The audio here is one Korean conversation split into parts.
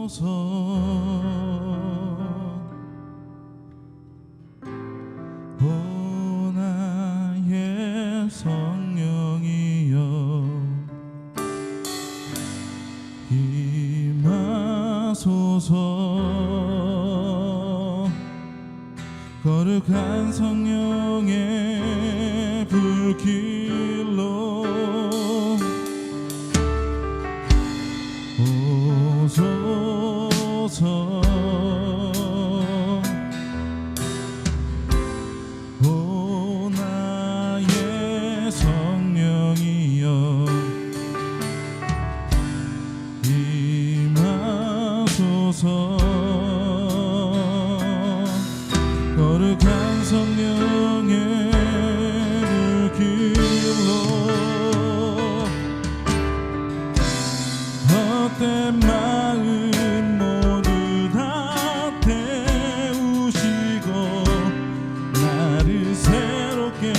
오 나의 성령이여 임하소서. 거룩한 성령의 불길로 오소서. 오 나의 성령이여 임하소서. 거룩한 성령의 불길로 헛된 마음 모두 다 태우시고 나를 새롭게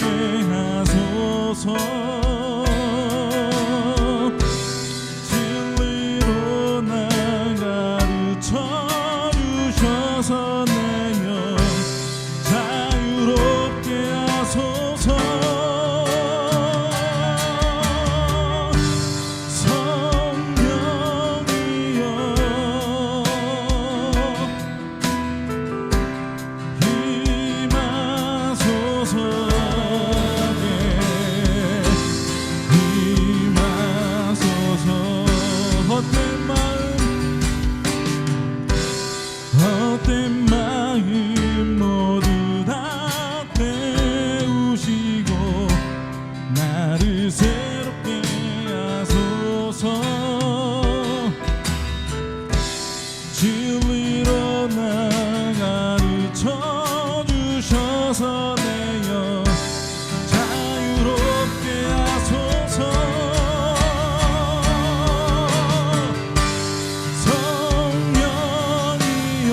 하소서. 진리로 날 가르쳐 주셔서 내며 자유롭게 하소서. 헛된 마음 모두 다 태우시고 나를 새롭게 하소서. 진리로 나 가르쳐 주셔서 내여 자유롭게 하소서. 성령이여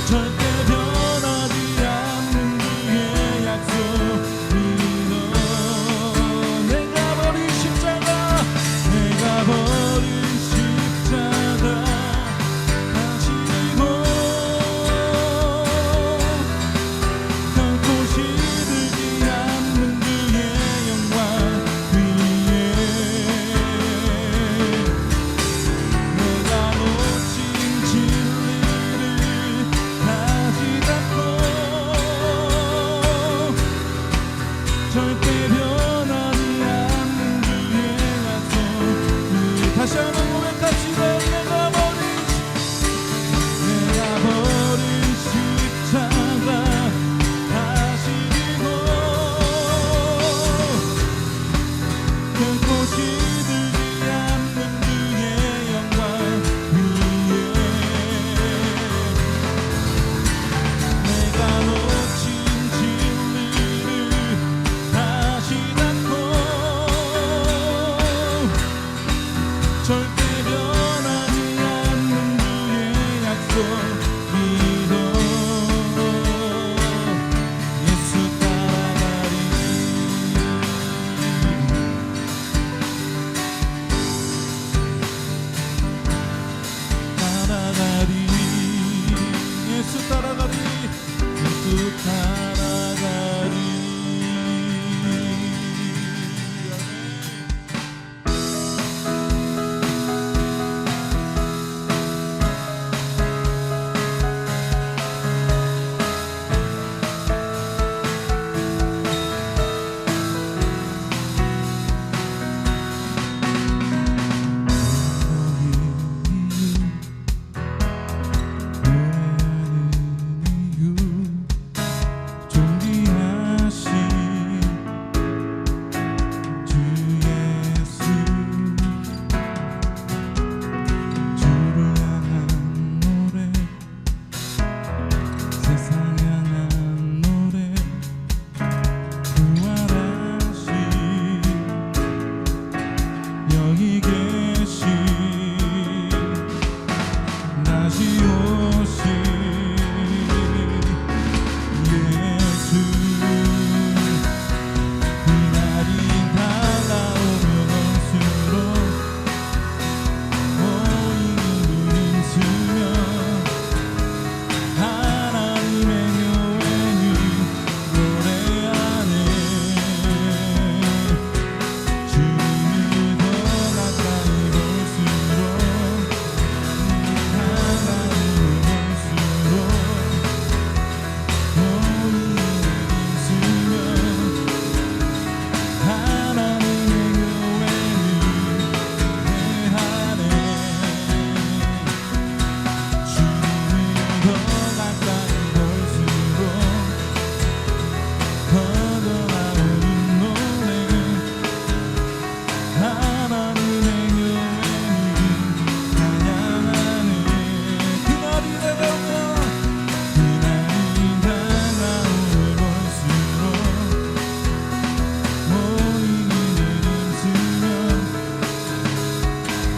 절대 변하지 않는 그의 약속 믿어. 내가 버린 십자가 다시고 결코 시들지 않는 그의 영광 위에 내가 놓친 진리를 다시 잡고 절대 변하지 않는 그의 약속 위에 다시 한번 고백합시다. 내가 버린 십자가 다시고 결코 시들지 않는 그의 영광 위에 내가 놓친 진리를 다시 잡고 절대 변하지 않는 그의 약속 믿어. 예수 따라가리 따라가리 예수 따라가리 예수 따라가리. 존귀하신 주 예수 주를 향한 노래 세상 향한 노래 부활하신 여기 계신 다시 오신 예수 그날이 다가오면 올수록 모임을 힘쓰며 하나님의 교회는 노래하네. 주님을 더 가까이 볼수록 하나님을 볼수록 모임을 힘쓰며 하나님의 교회는 노래하네. 주님을 더 가까이 볼수록 더 나오는 노래 하나님의 교회는 찬양하네. 그날이 다가오면 볼수록 모임을 힘쓰며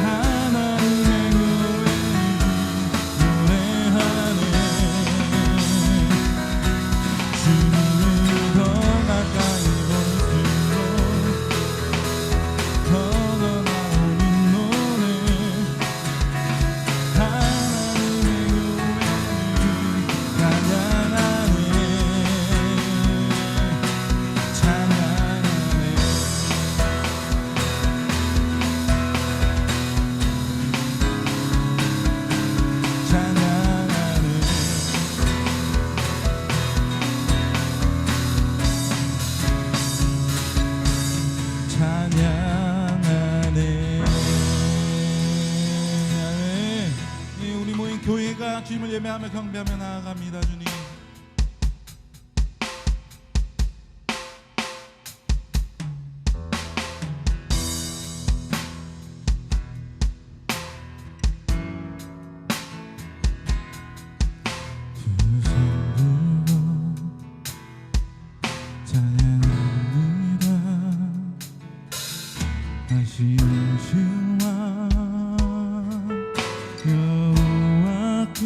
하나님의 교회는 노래하네. 주님을 더 가까이 볼수록 더 나오는 노래 하나님의 교회는 찬양하네. 아멘. 예, 우리 모인 교회가 주님을 예배하며 경배하며 나아갑니다. 주님 다시 오신 왕 여호와께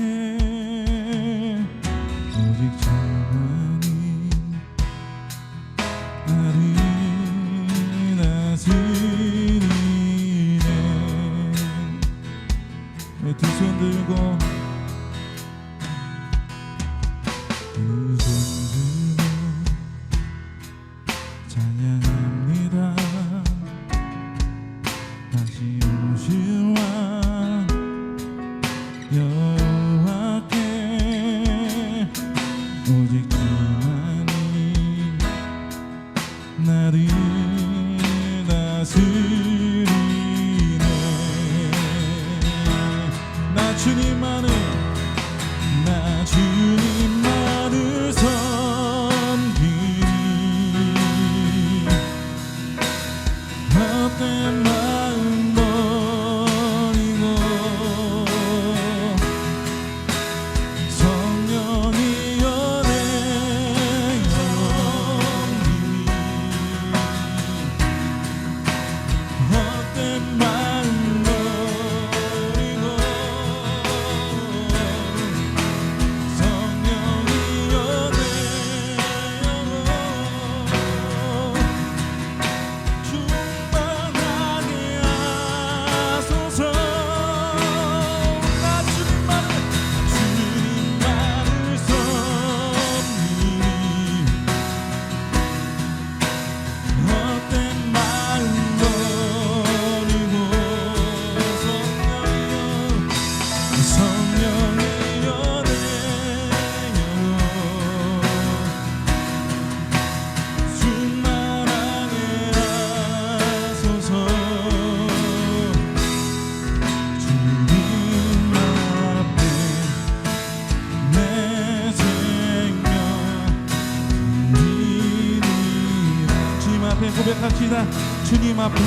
고백합시다. 주님 앞에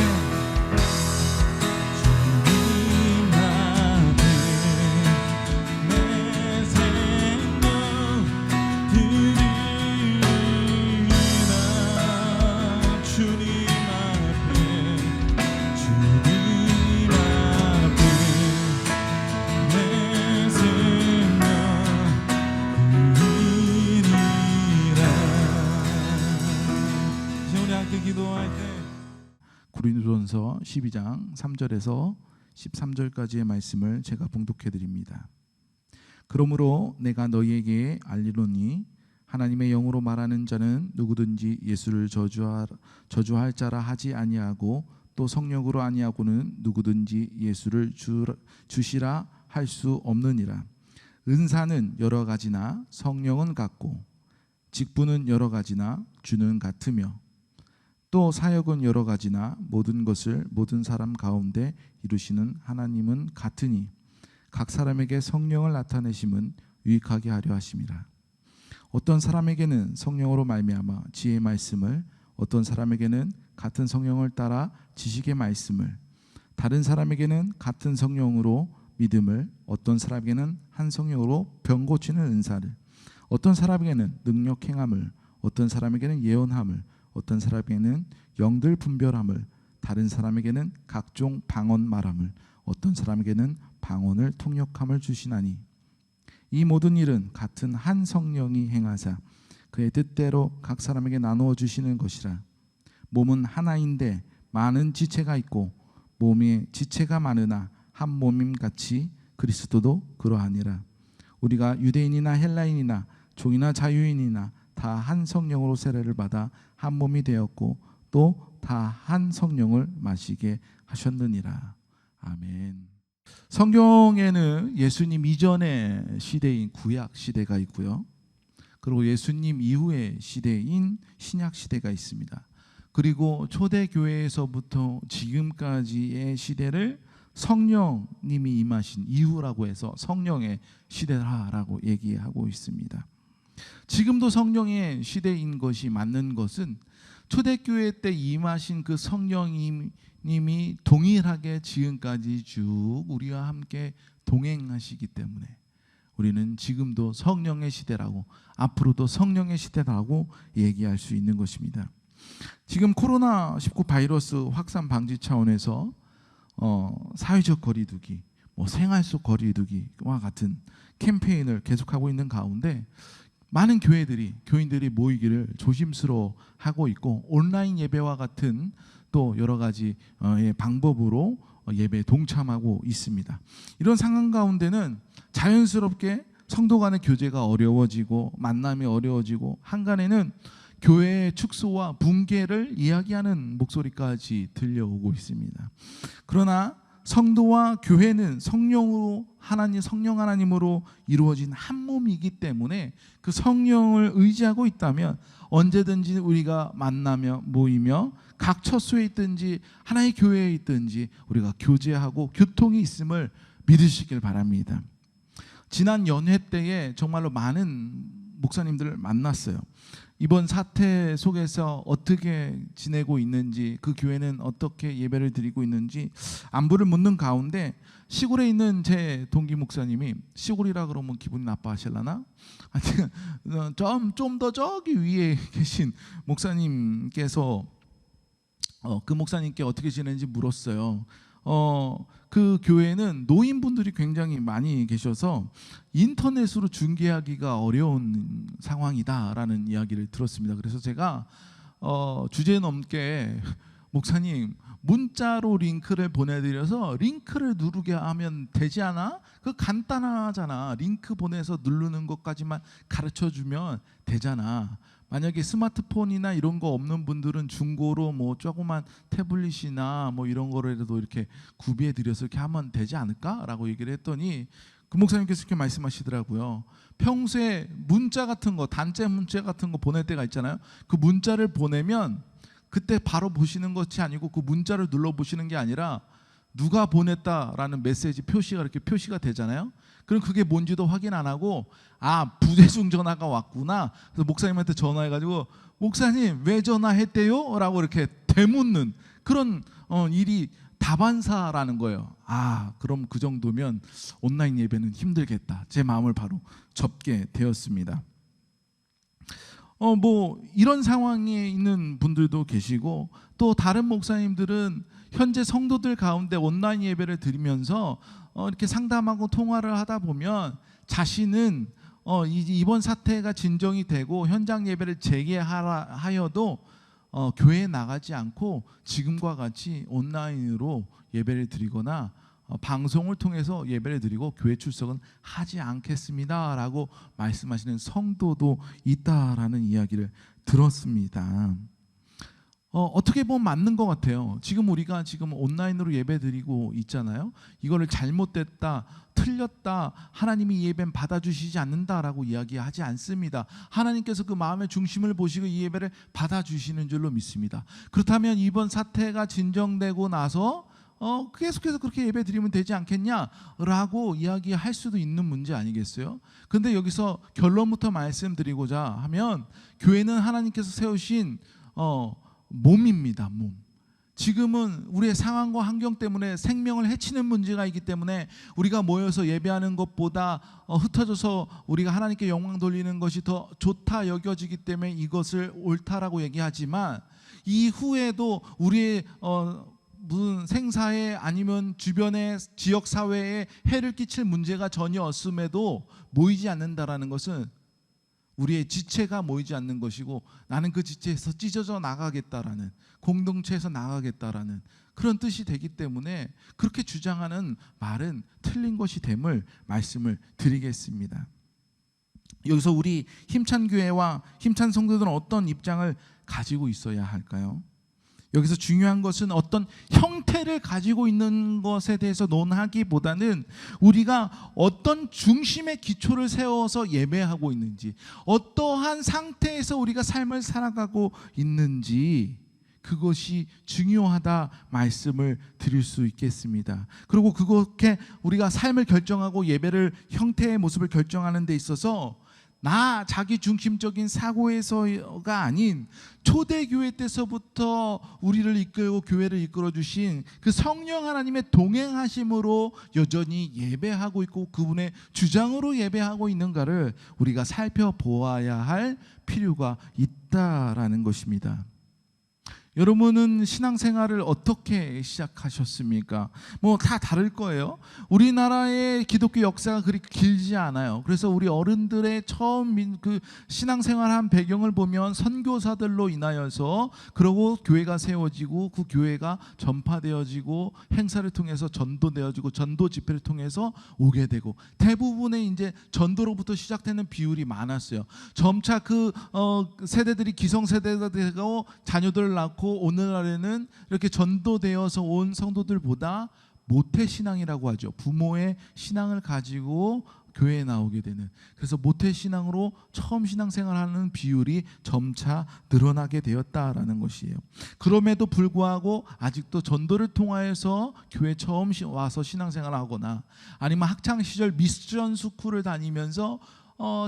고린도전서 12장 3절에서 13절까지의 말씀을 제가 봉독해 드립니다. 그러므로 내가 너희에게 알리노니 하나님의 영으로 말하는 자는 누구든지 예수를 저주할 자라 하지 아니하고 또 성령으로 아니하고는 누구든지 예수를 주시라 할 수 없느니라. 은사는 여러 가지나 성령은 같고 직분은 여러 가지나 주는 같으며 또 사역은 여러 가지나 모든 것을 모든 사람 가운데 이루시는 하나님은 같으니 각 사람에게 성령을 나타내심은 유익하게 하려 하심이라. 어떤 사람에게는 성령으로 말미암아 지혜의 말씀을, 어떤 사람에게는 같은 성령을 따라 지식의 말씀을, 다른 사람에게는 같은 성령으로 믿음을, 어떤 사람에게는 한 성령으로 병 고치는 은사를, 어떤 사람에게는 능력 행함을, 어떤 사람에게는 예언함을, 어떤 사람에게는 영들 분별함을, 다른 사람에게는 각종 방언 말함을, 어떤 사람에게는 방언을 통역함을 주시나니 이 모든 일은 같은 한 성령이 행하사 그의 뜻대로 각 사람에게 나누어 주시는 것이라. 몸은 하나인데 많은 지체가 있고 몸에 지체가 많으나 한 몸임 같이 그리스도도 그러하니라. 우리가 유대인이나 헬라인이나 종이나 자유인이나 다 한 성령으로 세례를 받아 한 몸이 되었고 또 다 한 성령을 마시게 하셨느니라. 아멘. 성경에는 예수님 이전의 시대인 구약 시대가 있고요, 그리고 예수님 이후의 시대인 신약 시대가 있습니다. 그리고 초대교회에서부터 지금까지의 시대를 성령님이 임하신 이후라고 해서 성령의 시대라고 얘기하고 있습니다. 지금도 성령의 시대인 것이 맞는 것은 초대교회 때 임하신 그 성령님이 동일하게 지금까지 쭉 우리와 함께 동행하시기 때문에 우리는 지금도 성령의 시대라고, 앞으로도 성령의 시대라고 얘기할 수 있는 것입니다. 지금 코로나19 바이러스 확산 방지 차원에서 사회적 거리두기, 생활 속 거리두기와 같은 캠페인을 계속하고 있는 가운데 많은 교인들이 모이기를 조심스러워하고 있고, 온라인 예배와 같은 또 여러 가지의 방법으로 예배에 동참하고 있습니다. 이런 상황 가운데는 자연스럽게 성도 간의 교제가 어려워지고 만남이 어려워지고, 한간에는 교회의 축소와 붕괴를 이야기하는 목소리까지 들려오고 있습니다. 그러나 성도와 교회는 성령 하나님으로 이루어진 한 몸이기 때문에 그 성령을 의지하고 있다면 언제든지 우리가 만나며 모이며 각 처소에 있든지 하나의 교회에 있든지 우리가 교제하고 교통이 있음을 믿으시길 바랍니다. 지난 연회 때에 정말로 많은 목사님들을 만났어요. 이번 사태 속에서 어떻게 지내고 있는지, 그 교회는 어떻게 예배를 드리고 있는지 안부를 묻는 가운데 시골에 있는 제 동기 목사님이, 시골이라 그러면 기분이 나빠하실라나? 좀 더 저기 위에 계신 목사님께서 그 목사님께 어떻게 지내는지 물었어요. 그 교회는 노인분들이 굉장히 많이 계셔서 인터넷으로 중계하기가 어려운 상황이다라는 이야기를 들었습니다. 그래서 제가 주제넘게 목사님 문자로 링크를 보내드려서 링크를 누르게 하면 되지 않아? 그 간단하잖아. 링크 보내서 누르는 것까지만 가르쳐주면 되잖아. 만약에 스마트폰이나 이런 거 없는 분들은 중고로 조그만 태블릿이나 이런 거라도 이렇게 구비해 드려서 이렇게 하면 되지 않을까라고 얘기를 했더니 그 목사님께서 이렇게 말씀하시더라고요. 평소에 문자 같은 거, 단체 문자 같은 거 보낼 때가 있잖아요. 그 문자를 보내면 그때 바로 보시는 것이 아니고 그 문자를 눌러 보시는 게 아니라 누가 보냈다라는 메시지 표시가 이렇게 표시가 되잖아요. 그럼 그게 뭔지도 확인 안 하고 부재중 전화가 왔구나. 그래서 목사님한테 전화해가지고 목사님 왜 전화했대요? 라고 이렇게 되묻는 그런 일이 다반사라는 거예요. 그럼 그 정도면 온라인 예배는 힘들겠다. 제 마음을 바로 접게 되었습니다. 이런 상황에 있는 분들도 계시고 또 다른 목사님들은 현재 성도들 가운데 온라인 예배를 드리면서 이렇게 상담하고 통화를 하다 보면 자신은 이번 사태가 진정이 되고 현장 예배를 재개하여도 교회에 나가지 않고 지금과 같이 온라인으로 예배를 드리거나 방송을 통해서 예배를 드리고 교회 출석은 하지 않겠습니다 라고 말씀하시는 성도도 있다라는 이야기를 들었습니다. 어떻게 보면 맞는 것 같아요. 지금 우리가 온라인으로 예배 드리고 있잖아요. 이거를 잘못됐다, 틀렸다, 하나님이 이 예배는 받아주시지 않는다라고 이야기하지 않습니다. 하나님께서 그 마음의 중심을 보시고 이 예배를 받아주시는 줄로 믿습니다. 그렇다면 이번 사태가 진정되고 나서 계속해서 그렇게 예배 드리면 되지 않겠냐라고 이야기할 수도 있는 문제 아니겠어요? 근데 여기서 결론부터 말씀드리고자 하면 교회는 하나님께서 세우신 몸입니다. 몸. 지금은 우리의 상황과 환경 때문에 생명을 해치는 문제가 있기 때문에 우리가 모여서 예배하는 것보다 흩어져서 우리가 하나님께 영광 돌리는 것이 더 좋다 여겨지기 때문에 이것을 옳다라고 얘기하지만 이후에도 우리의 무슨 생사에 아니면 주변의 지역사회에 해를 끼칠 문제가 전혀 없음에도 모이지 않는다라는 것은 우리의 지체가 모이지 않는 것이고 나는 그 지체에서 찢어져 나가겠다라는, 공동체에서 나가겠다라는 그런 뜻이 되기 때문에 그렇게 주장하는 말은 틀린 것이 됨을 말씀을 드리겠습니다. 여기서 우리 힘찬 교회와 힘찬 성도들은 어떤 입장을 가지고 있어야 할까요? 여기서 중요한 것은 어떤 형태를 가지고 있는 것에 대해서 논하기보다는 우리가 어떤 중심의 기초를 세워서 예배하고 있는지, 어떠한 상태에서 우리가 삶을 살아가고 있는지, 그것이 중요하다 말씀을 드릴 수 있겠습니다. 그리고 그렇게 우리가 삶을 결정하고 예배를 형태의 모습을 결정하는 데 있어서 자기 중심적인 사고에서가 아닌 초대교회 때서부터 우리를 이끌고 교회를 이끌어 주신 그 성령 하나님의 동행하심으로 여전히 예배하고 있고 그분의 주장으로 예배하고 있는가를 우리가 살펴보아야 할 필요가 있다라는 것입니다. 여러분은 신앙생활을 어떻게 시작하셨습니까? 다 다를 거예요. 우리나라의 기독교 역사가 그렇게 길지 않아요. 그래서 우리 어른들의 처음 그 신앙생활한 배경을 보면 선교사들로 인하여서 그러고 교회가 세워지고 그 교회가 전파되어지고 행사를 통해서 전도되어지고 전도 집회를 통해서 오게 되고 대부분의 이제 전도로부터 시작되는 비율이 많았어요. 점차 그 세대들이 기성세대가 되고 자녀들을 낳고 오늘날에는 이렇게 전도되어서 온 성도들보다 모태신앙이라고 하죠. 부모의 신앙을 가지고 교회에 나오게 되는, 그래서 모태신앙으로 처음 신앙생활하는 비율이 점차 늘어나게 되었다라는 것이에요. 그럼에도 불구하고 아직도 전도를 통하여서 교회 처음 와서 신앙생활을 하거나 아니면 학창시절 미션 스쿨을 다니면서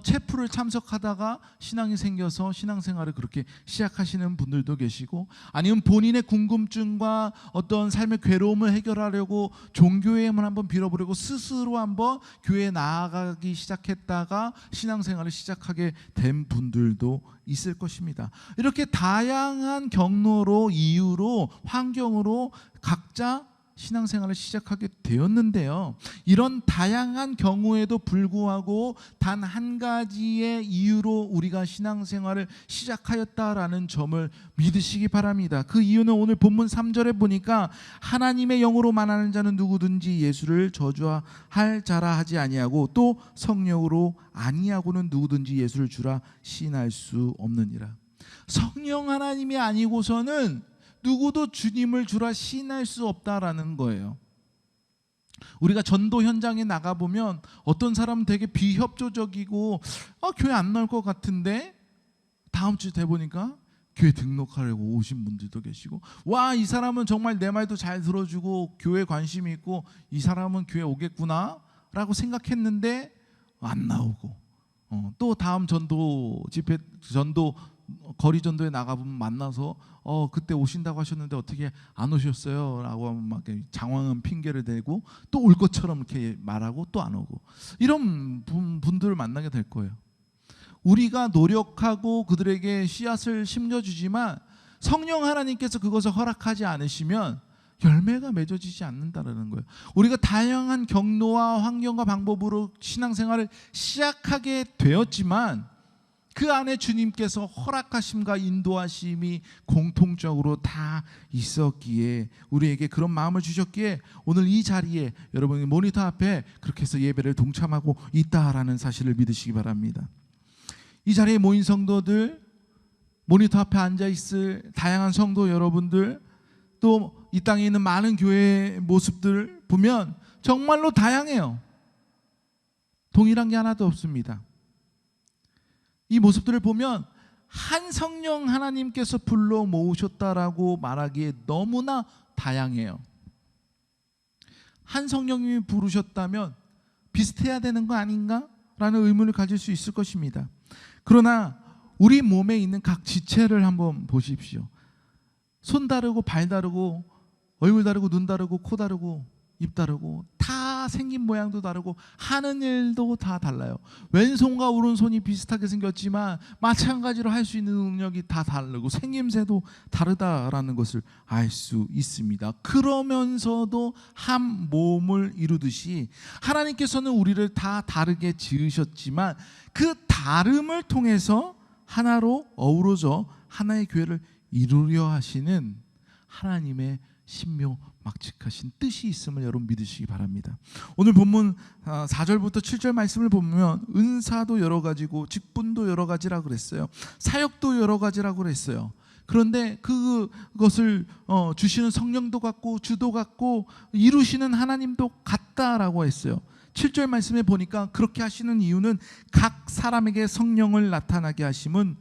체프를 참석하다가 신앙이 생겨서 신앙생활을 그렇게 시작하시는 분들도 계시고, 아니면 본인의 궁금증과 어떤 삶의 괴로움을 해결하려고 종교의 힘을 한번 빌어보려고 스스로 한번 교회에 나아가기 시작했다가 신앙생활을 시작하게 된 분들도 있을 것입니다. 이렇게 다양한 경로로, 이유로, 환경으로 각자 신앙생활을 시작하게 되었는데요, 이런 다양한 경우에도 불구하고 단 한 가지의 이유로 우리가 신앙생활을 시작하였다라는 점을 믿으시기 바랍니다. 그 이유는 오늘 본문 3절에 보니까 하나님의 영으로 만나는 자는 누구든지 예수를 저주할 자라 하지 아니하고 또 성령으로 아니하고는 누구든지 예수를 주라 시인할 수 없느니라. 성령 하나님이 아니고서는 누구도 주님을 주라 시인할 수 없다라는 거예요. 우리가 전도 현장에 나가보면 어떤 사람은 되게 비협조적이고 교회 안 나올 것 같은데 다음 주 돼 보니까 교회 등록하려고 오신 분들도 계시고, 와, 이 사람은 정말 내 말도 잘 들어주고 교회 관심이 있고 이 사람은 교회 오겠구나 라고 생각했는데 안 나오고, 또 다음 전도 집회, 전도 거리 전도에 나가보면 만나서 그때 오신다고 하셨는데 어떻게 안 오셨어요? 라고 하면 막 장황한 핑계를 대고 또 올 것처럼 이렇게 말하고 또 안 오고, 이런 분들을 만나게 될 거예요. 우리가 노력하고 그들에게 씨앗을 심겨주지만 성령 하나님께서 그것을 허락하지 않으시면 열매가 맺어지지 않는다는 거예요. 우리가 다양한 경로와 환경과 방법으로 신앙생활을 시작하게 되었지만 그 안에 주님께서 허락하심과 인도하심이 공통적으로 다 있었기에, 우리에게 그런 마음을 주셨기에 오늘 이 자리에 여러분이 모니터 앞에 그렇게 해서 예배를 동참하고 있다라는 사실을 믿으시기 바랍니다. 이 자리에 모인 성도들, 모니터 앞에 앉아있을 다양한 성도 여러분들, 또 이 땅에 있는 많은 교회의 모습들 보면 정말로 다양해요. 동일한 게 하나도 없습니다. 이 모습들을 보면 한 성령 하나님께서 불러 모으셨다라고 말하기에 너무나 다양해요. 한 성령님이 부르셨다면 비슷해야 되는 거 아닌가? 라는 의문을 가질 수 있을 것입니다. 그러나 우리 몸에 있는 각 지체를 한번 보십시오. 손 다르고 발 다르고 얼굴 다르고 눈 다르고 코 다르고 입 다르고 다 생긴 모양도 다르고 하는 일도 다 달라요. 왼손과 오른손이 비슷하게 생겼지만 마찬가지로 할 수 있는 능력이 다 다르고 생김새도 다르다라는 것을 알 수 있습니다. 그러면서도 한 몸을 이루듯이 하나님께서는 우리를 다 다르게 지으셨지만 그 다름을 통해서 하나로 어우러져 하나의 교회를 이루려 하시는 하나님의 신묘막측하신 뜻이 있음을 여러분 믿으시기 바랍니다. 오늘 본문 4절부터 7절 말씀을 보면 은사도 여러 가지고 직분도 여러 가지라고 그랬어요. 사역도 여러 가지라고 그랬어요. 그런데 그것을 주시는 성령도 같고 주도 같고 이루시는 하나님도 같다라고 했어요. 7절 말씀에 보니까 그렇게 하시는 이유는 각 사람에게 성령을 나타나게 하심은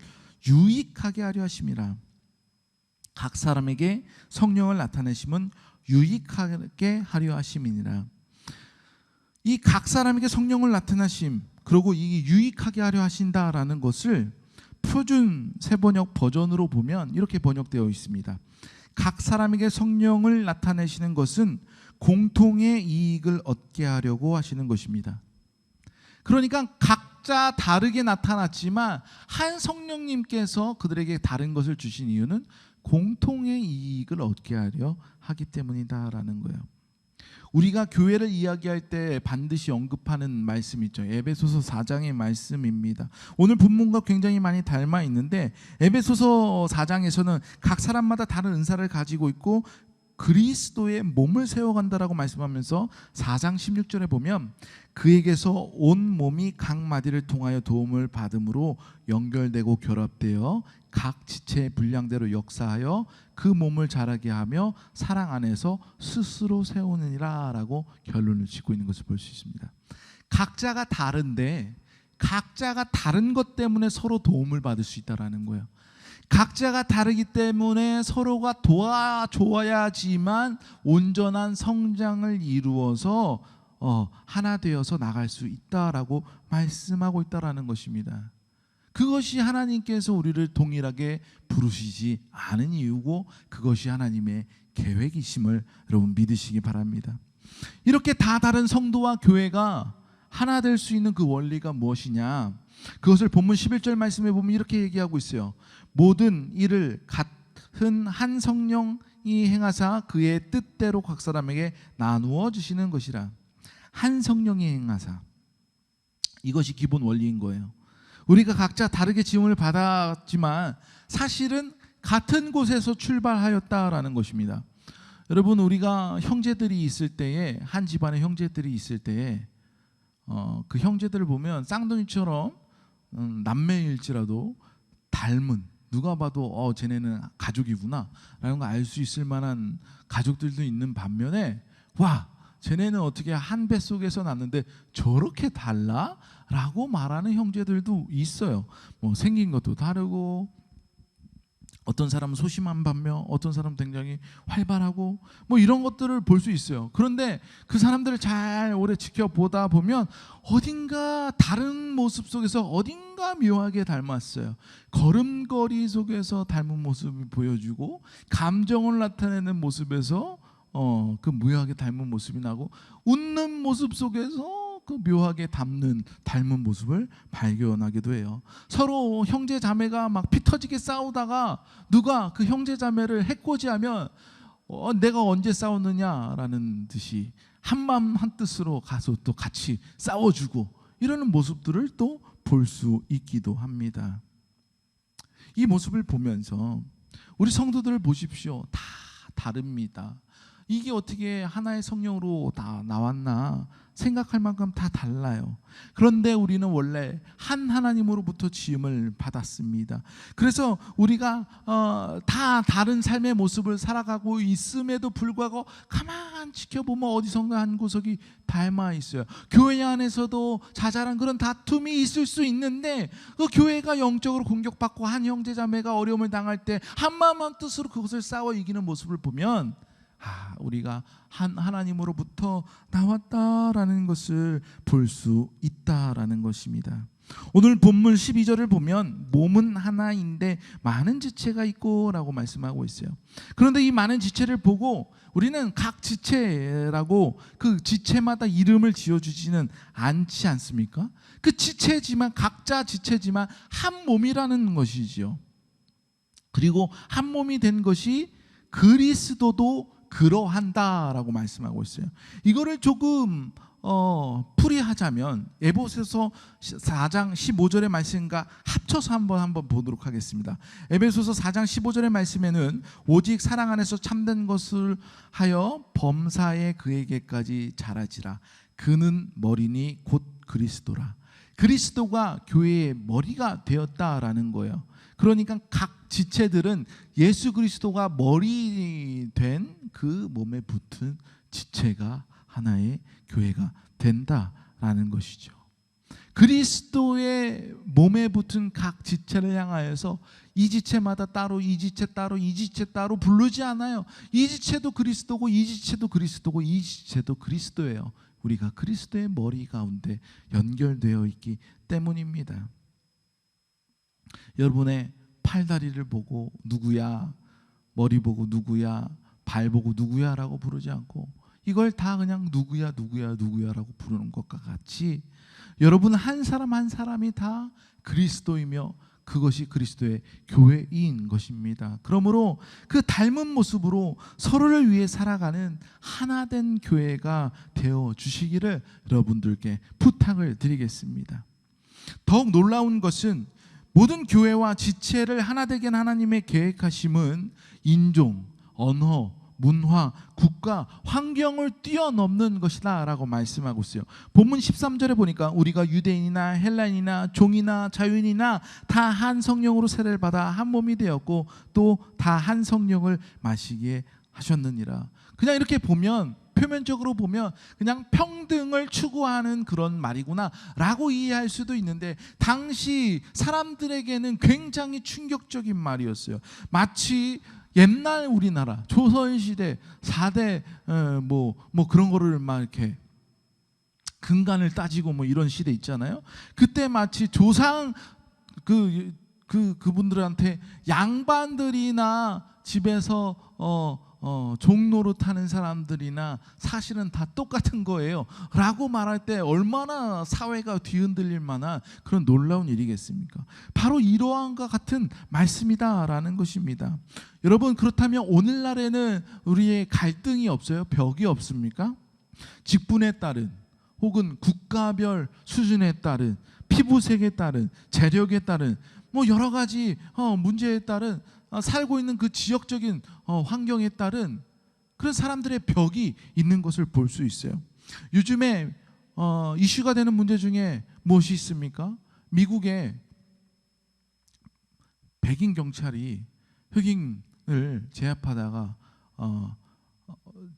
유익하게 하려 하심이라. 각 사람에게 성령을 나타내심은 유익하게 하려 하심이니라. 이 각 사람에게 성령을 나타나심, 그리고 이 유익하게 하려 하신다라는 것을 표준 세번역 버전으로 보면 이렇게 번역되어 있습니다. 각 사람에게 성령을 나타내시는 것은 공통의 이익을 얻게 하려고 하시는 것입니다. 그러니까 각자 다르게 나타났지만 한 성령님께서 그들에게 다른 것을 주신 이유는 공통의 이익을 얻게 하려 하기 때문이다라는 거예요. 우리가 교회를 이야기할 때 반드시 언급하는 말씀 있죠. 에베소서 4장의 말씀입니다. 오늘 본문과 굉장히 많이 닮아 있는데 에베소서 4장에서는 각 사람마다 다른 은사를 가지고 있고 그리스도의 몸을 세워간다라고 말씀하면서 4장 16절에 보면 그에게서 온 몸이 각 마디를 통하여 도움을 받음으로 연결되고 결합되어 각 지체의 분량대로 역사하여 그 몸을 자라게 하며 사랑 안에서 스스로 세우느니라 라고 결론을 짓고 있는 것을 볼 수 있습니다. 각자가 다른데 각자가 다른 것 때문에 서로 도움을 받을 수 있다는 거예요. 각자가 다르기 때문에 서로가 도와줘야지만 온전한 성장을 이루어서 하나 되어서 나갈 수 있다라고 말씀하고 있다라는 것입니다. 그것이 하나님께서 우리를 동일하게 부르시지 않은 이유고 그것이 하나님의 계획이심을 여러분 믿으시기 바랍니다. 이렇게 다 다른 성도와 교회가 하나 될 수 있는 그 원리가 무엇이냐? 그것을 본문 11절 말씀에 보면 이렇게 얘기하고 있어요. 모든 일을 같은 한 성령이 행하사 그의 뜻대로 각 사람에게 나누어 주시는 것이라. 한 성령이 행하사, 이것이 기본 원리인 거예요. 우리가 각자 다르게 지음을 받았지만 사실은 같은 곳에서 출발하였다라는 것입니다. 여러분, 우리가 형제들이 있을 때에, 한 집안의 형제들이 있을 때에 그 형제들을 보면 쌍둥이처럼 남매일지라도 닮은, 누가 봐도 쟤네는 가족이구나 라는 걸 알 수 있을 만한 가족들도 있는 반면에, 와, 쟤네는 어떻게 한 뱃속에서 났는데 저렇게 달라? 라고 말하는 형제들도 있어요. 뭐 생긴 것도 다르고 어떤 사람은 소심한 반면 어떤 사람은 굉장히 활발하고 뭐 이런 것들을 볼 수 있어요. 그런데 그 사람들을 잘 오래 지켜보다 보면 어딘가 다른 모습 속에서 어딘가 묘하게 닮았어요. 걸음걸이 속에서 닮은 모습이 보여주고, 감정을 나타내는 모습에서 그 묘하게 닮은 모습이 나고, 웃는 모습 속에서 그 묘하게 닮은 모습을 발견하기도 해요. 서로 형제 자매가 막 피 터지게 싸우다가 누가 그 형제 자매를 해코지하면 내가 언제 싸웠느냐라는 듯이 한마음 한뜻으로 가서 또 같이 싸워주고 이러는 모습들을 또 볼 수 있기도 합니다. 이 모습을 보면서 우리 성도들을 보십시오. 다 다릅니다. 이게 어떻게 하나의 성령으로 다 나왔나 생각할 만큼 다 달라요. 그런데 우리는 원래 한 하나님으로부터 지음을 받았습니다. 그래서 우리가 다 다른 삶의 모습을 살아가고 있음에도 불구하고 가만 지켜보면 어디선가 한 구석이 닮아 있어요. 교회 안에서도 자잘한 그런 다툼이 있을 수 있는데, 그 교회가 영적으로 공격받고 한 형제자매가 어려움을 당할 때 한마음 한뜻으로 그것을 싸워 이기는 모습을 보면 우리가 한 하나님으로부터 나왔다라는 것을 볼 수 있다라는 것입니다. 오늘 본문 12절을 보면 몸은 하나인데 많은 지체가 있고 라고 말씀하고 있어요. 그런데 이 많은 지체를 보고 우리는 각 지체라고 그 지체마다 이름을 지어주지는 않지 않습니까? 그 지체지만, 각자 지체지만 한 몸이라는 것이지요. 그리고 한 몸이 된 것이 그리스도도 그러한다라고 말씀하고 있어요. 이거를 조금 풀이하자면 에베소서 4장 15절의 말씀과 합쳐서 한번 보도록 하겠습니다. 에베소서 4장 15절의 말씀에는 오직 사랑 안에서 참된 것을 하여 범사에 그에게까지 자라지라. 그는 머리니 곧 그리스도라. 그리스도가 교회의 머리가 되었다라는 거예요. 그러니까 각 지체들은 예수 그리스도가 머리 된 그 몸에 붙은 지체가 하나의 교회가 된다라는 것이죠. 그리스도의 몸에 붙은 각 지체를 향하여서 이 지체마다 따로, 이 지체 따로, 이 지체 따로 부르지 않아요. 이 지체도 그리스도고, 이 지체도 그리스도고, 이 지체도 그리스도예요. 우리가 그리스도의 머리 가운데 연결되어 있기 때문입니다. 여러분의 팔다리를 보고 누구야, 머리 보고 누구야, 발 보고 누구야 라고 부르지 않고 이걸 다 그냥 누구야 라고 부르는 것과 같이 여러분 한 사람 한 사람이 다 그리스도이며 그것이 그리스도의 교회인 것입니다. 그러므로 그 닮은 모습으로 서로를 위해 살아가는 하나된 교회가 되어 주시기를 여러분들께 부탁을 드리겠습니다. 더욱 놀라운 것은 모든 교회와 지체를 하나 되게 한 하나님의 계획하심은 인종, 언어, 문화, 국가, 환경을 뛰어넘는 것이다 라고 말씀하고 있어요. 본문 13절에 보니까 우리가 유대인이나 헬라인이나 종이나 자유인이나 다 한 성령으로 세례를 받아 한 몸이 되었고 또 다 한 성령을 마시게 하셨느니라. 그냥 이렇게 보면, 표면적으로 보면 그냥 평등을 추구하는 그런 말이구나 라고 이해할 수도 있는데, 당시 사람들에게는 굉장히 충격적인 말이었어요. 마치 옛날 우리나라 조선시대 4대 뭐 그런 거를 막 이렇게 근간을 따지고 뭐 이런 시대 있잖아요. 그때 마치 조상 그분들한테 양반들이나 집에서 종로로 타는 사람들이나 사실은 다 똑같은 거예요 라고 말할 때 얼마나 사회가 뒤흔들릴 만한 그런 놀라운 일이겠습니까? 바로 이러한과 같은 말씀이다 라는 것입니다. 여러분, 그렇다면 오늘날에는 우리의 갈등이 없어요? 벽이 없습니까? 직분에 따른 혹은 국가별 수준에 따른, 피부색에 따른, 재력에 따른 뭐 여러 가지 문제에 따른, 살고 있는 그 지역적인 환경에 따른 그런 사람들의 벽이 있는 것을 볼 수 있어요. 요즘에 이슈가 되는 문제 중에 무엇이 있습니까? 미국의 백인 경찰이 흑인을 제압하다가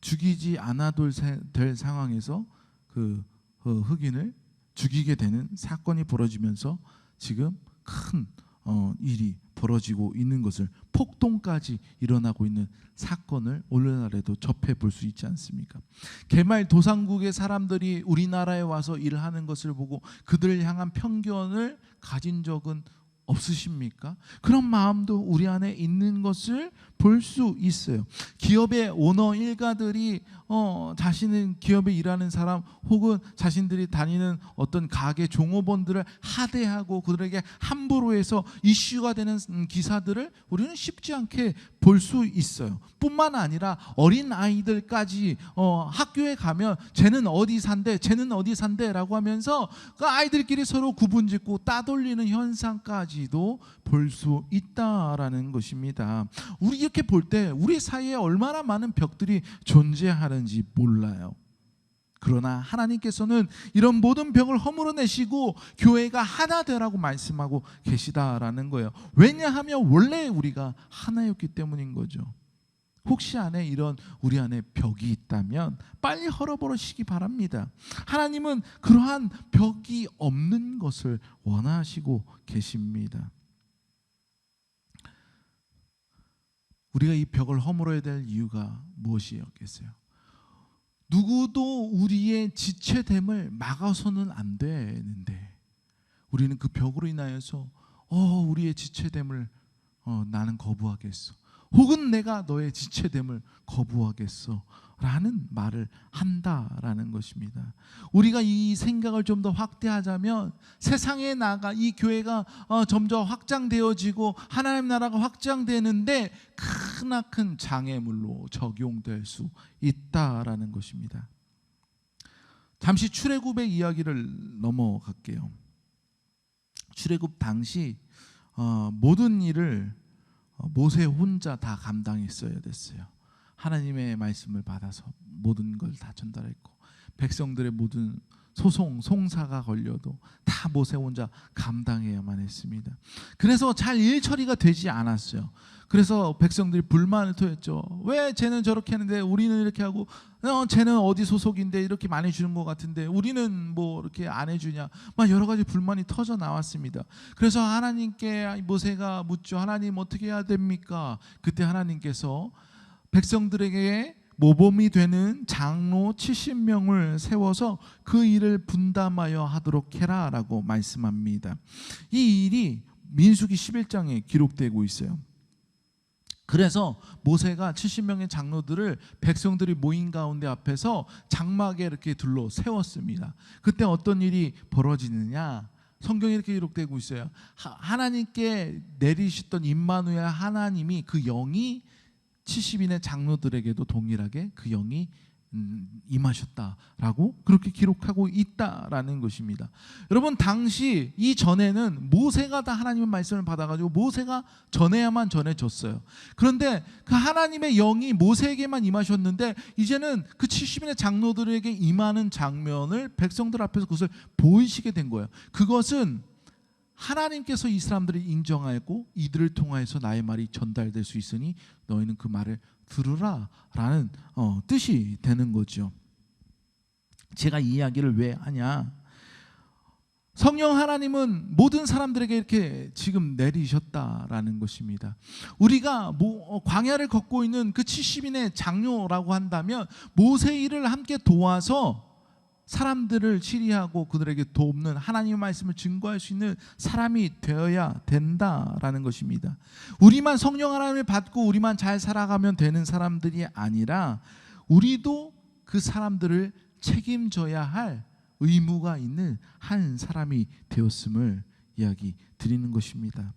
죽이지 않아도 될 상황에서 그 흑인을 죽이게 되는 사건이 벌어지면서 지금 큰 일이 벌어지고 있는 것을, 폭동까지 일어나고 있는 사건을 오늘날에도 접해 볼 수 있지 않습니까? 개발도상국의 사람들이 우리나라에 와서 일을 하는 것을 보고 그들을 향한 편견을 가진 적은 없으십니까? 그런 마음도 우리 안에 있는 것을 볼 수 있어요. 기업의 오너 일가들이 자신은 기업에 일하는 사람 혹은 자신들이 다니는 어떤 가게 종업원들을 하대하고 그들에게 함부로 해서 이슈가 되는 기사들을 우리는 쉽지 않게 볼 수 있어요. 뿐만 아니라 어린 아이들까지 학교에 가면 쟤는 어디 산대, 쟤는 어디 산대 라고 하면서 그 아이들끼리 서로 구분짓고 따돌리는 현상까지도 볼 수 있다라는 것입니다. 우리 이렇게 볼 때 우리 사이에 얼마나 많은 벽들이 존재하는지 몰라요. 그러나 하나님께서는 이런 모든 벽을 허물어내시고 교회가 하나 되라고 말씀하고 계시다라는 거예요. 왜냐하면 원래 우리가 하나였기 때문인 거죠. 혹시 안에 이런 우리 안에 벽이 있다면 빨리 헐어버리시기 바랍니다. 하나님은 그러한 벽이 없는 것을 원하시고 계십니다. 우리가 이 벽을 허물어야 될 이유가 무엇이었겠어요? 누구도 우리의 지체됨을 막아서는 안 되는데 우리는 그 벽으로 인하여서 우리의 지체됨을 나는 거부하겠어, 혹은 내가 너의 지체됨을 거부하겠어 라는 말을 한다라는 것입니다. 우리가 이 생각을 좀 더 확대하자면 세상에 나가 이 교회가 점점 확장되어지고 하나님 나라가 확장되는데 크나큰 장애물로 적용될 수 있다라는 것입니다. 잠시 출애굽의 이야기를 넘어갈게요. 출애굽 당시 모든 일을 모세 혼자 다 감당했어야 됐어요. 하나님의 말씀을 받아서 모든 걸 다 전달했고 백성들의 모든 소송, 송사가 걸려도 다 모세 혼자 감당해야만 했습니다. 그래서 잘 일 처리가 되지 않았어요. 그래서 백성들이 불만을 토했죠. 왜 쟤는 저렇게 하는데 우리는 이렇게 하고, 쟤는 어디 소속인데 이렇게 많이 주는 것 같은데 우리는 뭐 이렇게 안 해주냐, 막 여러 가지 불만이 터져 나왔습니다. 그래서 하나님께 모세가 묻죠. 하나님 어떻게 해야 됩니까? 그때 하나님께서 백성들에게 모범이 되는 장로 70명을 세워서 그 일을 분담하여 하도록 해라 라고 말씀합니다. 이 일이 민수기 11장에 기록되고 있어요. 그래서 모세가 70명의 장로들을 백성들이 모인 가운데 앞에서 장막에 이렇게 둘러 세웠습니다. 그때 어떤 일이 벌어지느냐, 성경에 이렇게 기록되고 있어요. 하나님께 내리셨던 임마누엘 하나님이 그 영이 70인의 장로들에게도 동일하게 그 영이 임하셨다라고 그렇게 기록하고 있다라는 것입니다. 여러분, 당시 이전에는 모세가 다 하나님의 말씀을 받아가지고 모세가 전해야만 전해졌어요. 그런데 그 하나님의 영이 모세에게만 임하셨는데 이제는 그 70인의 장로들에게 임하는 장면을 백성들 앞에서 그것을 보이시게 된 거예요. 그것은 하나님께서 이 사람들을 인정하였고 이들을 통하여서 나의 말이 전달될 수 있으니 너희는 그 말을 들으라 라는 뜻이 되는 거죠. 제가 이 이야기를 왜 하냐, 성령 하나님은 모든 사람들에게 이렇게 지금 내리셨다라는 것입니다. 우리가 광야를 걷고 있는 그 70인의 장로라고 한다면 모세 일을 함께 도와서 사람들을 치리하고 그들에게 돕는 하나님의 말씀을 증거할 수 있는 사람이 되어야 된다라는 것입니다. 우리만 성령 하나님을 받고 우리만 잘 살아가면 되는 사람들이 아니라 우리도 그 사람들을 책임져야 할 의무가 있는 한 사람이 되었음을 이야기 드리는 것입니다.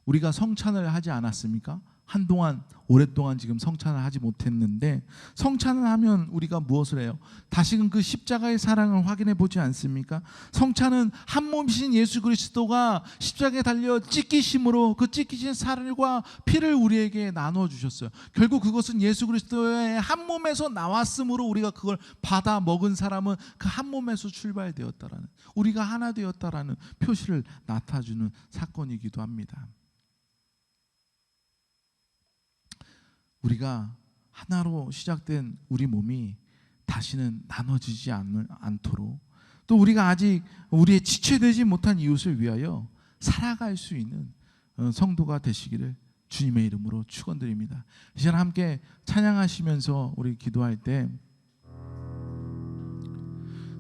우리가 성찬을 하지 않았습니까? 한동안 오랫동안 지금 성찬을 하지 못했는데, 성찬을 하면 우리가 무엇을 해요? 다시금 그 십자가의 사랑을 확인해 보지 않습니까? 성찬은 한 몸이신 예수 그리스도가 십자가에 달려 찢기심으로 그 찢기신 살과 피를 우리에게 나눠 주셨어요. 결국 그것은 예수 그리스도의 한 몸에서 나왔으므로 우리가 그걸 받아 먹은 사람은 그 한 몸에서 출발되었다라는, 우리가 하나 되었다라는 표시를 나타주는 사건이기도 합니다. 우리가 하나로 시작된 우리 몸이 다시는 나눠지지 않도록, 또 우리가 아직 우리의 지체되지 못한 이웃을 위하여 살아갈 수 있는 성도가 되시기를 주님의 이름으로 축원드립니다. 이 시간 함께 찬양하시면서 우리 기도할 때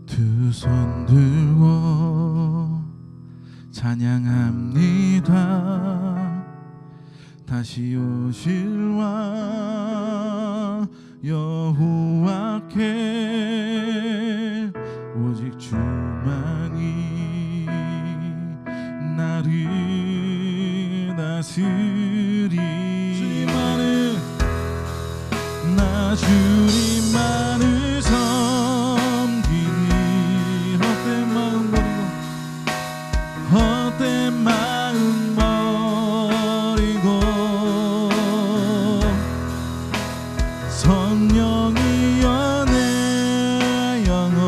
두 손 들고 찬양합니다. 다시 오실 왕 여호와께 오직 주만이 나를 다스리 주님만을 섬기니 헛된 마음 버리고 헛된 마음 버리고 성령이여 내 영혼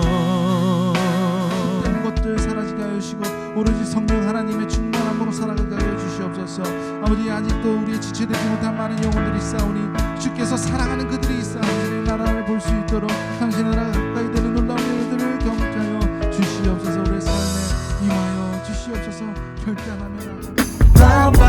모든 것들 사라지게 하여 주시고 오로지 성령 하나님의 충만함으로 살아가게 하여 주시옵소서. 아버지, 아직도 우리의 지체되지 못한 많은 영혼들이 있사오니 주께서 사랑하는 그들이 있사오니 내 나라를 볼 수 있도록 당신의 나라가 가까이 되는 놀라운 일들을 경험하여 주시옵소서. 우리의 삶에 임하여 주시옵소서. 결단하며 나아가